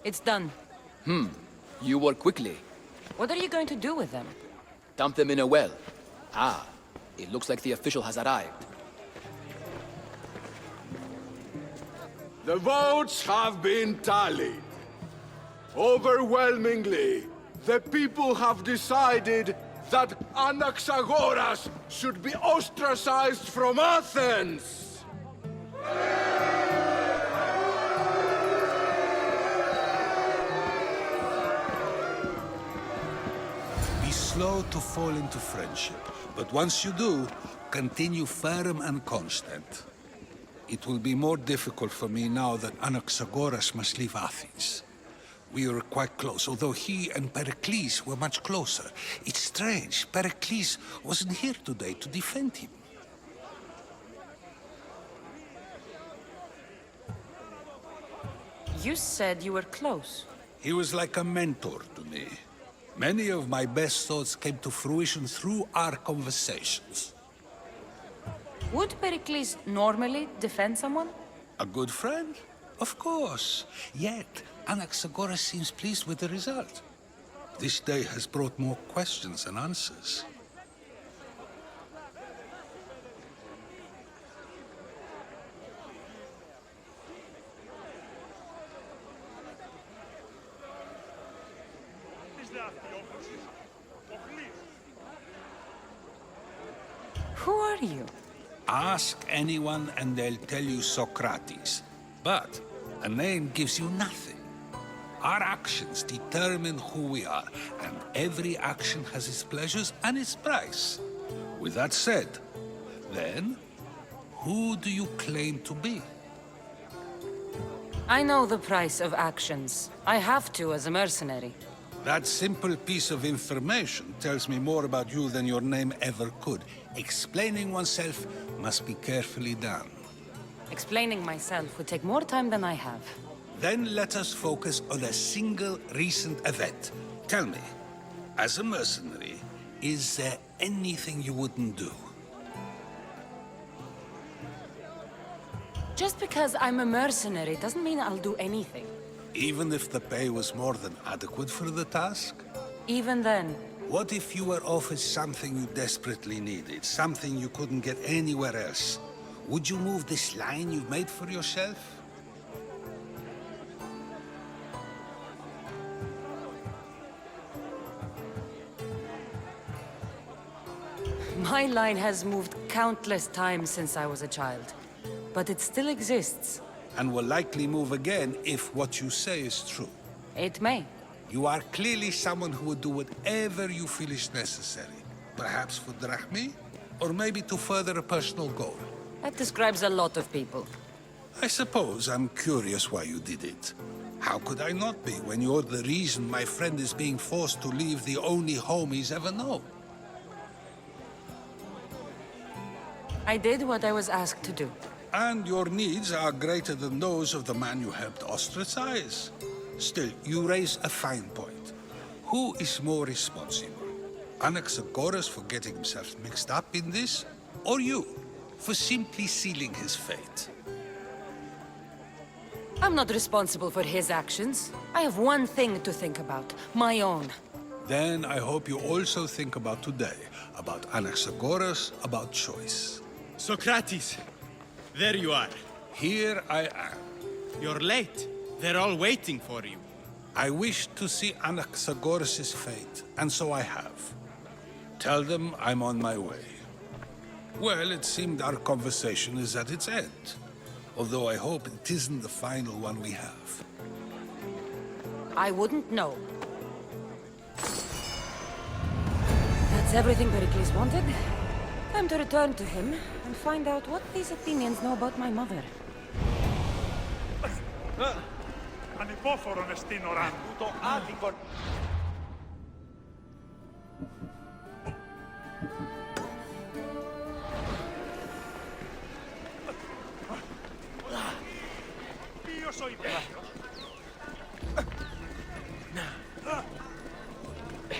It's done. You work quickly. What are you going to do with them? Dump them in a well. Ah, it looks like the official has arrived. The votes have been tallied. Overwhelmingly, the people have decided that Anaxagoras should be ostracized from Athens! Be slow to fall into friendship, but once you do, continue firm and constant. It will be more difficult for me now that Anaxagoras must leave Athens. We were quite close, although he and Pericles were much closer. It's strange, Pericles wasn't here today to defend him. You said you were close. He was like a mentor to me. Many of my best thoughts came to fruition through our conversations. Would Pericles normally defend someone? A good friend? Of course. Yet, Anaxagoras seems pleased with the result. This day has brought more questions than answers. Who are you? Ask anyone and they'll tell you Socrates. But a name gives you nothing. Our actions determine who we are, and every action has its pleasures and its price. With that said, then, who do you claim to be? I know the price of actions. I have to as a mercenary. That simple piece of information tells me more about you than your name ever could. Explaining oneself must be carefully done. Explaining myself would take more time than I have. Then let us focus on a single recent event. Tell me, as a mercenary, is there anything you wouldn't do? Just because I'm a mercenary doesn't mean I'll do anything. Even if the pay was more than adequate for the task? Even then, What if you were offered something you desperately needed, something you couldn't get anywhere else? Would you move this line you've made for yourself? my line has moved countless times since I was a child. But it still exists. And will likely move again if what you say is true. It may. You are clearly someone who would do whatever you feel is necessary. Perhaps for drachmae, or maybe to further a personal goal. That describes a lot of people. I suppose I'm curious why you did it. How could I not be when you're the reason my friend is being forced to leave the only home he's ever known? I did what I was asked to do. And your needs are greater than those of the man you helped ostracize. Still, you raise a fine point. Who is more responsible? Anaxagoras for getting himself mixed up in this? Or you, for simply sealing his fate? I'm not responsible for his actions. I have one thing to think about, my own. Then I hope you also think about today, about Anaxagoras, about choice. Socrates! There you are. Here I am. You're late. They're all waiting for you. I wish to see Anaxagoras' fate, and so I have. Tell them I'm on my way. Well, it seemed our conversation is at its end. Although I hope it isn't the final one we have. I wouldn't know. That's everything Pericles wanted. Time to return to him and find out what these Athenians know about my mother. Ανυπόφορον εστίν οράν. Το άδικον. Ποιος ο υπεύθυνος?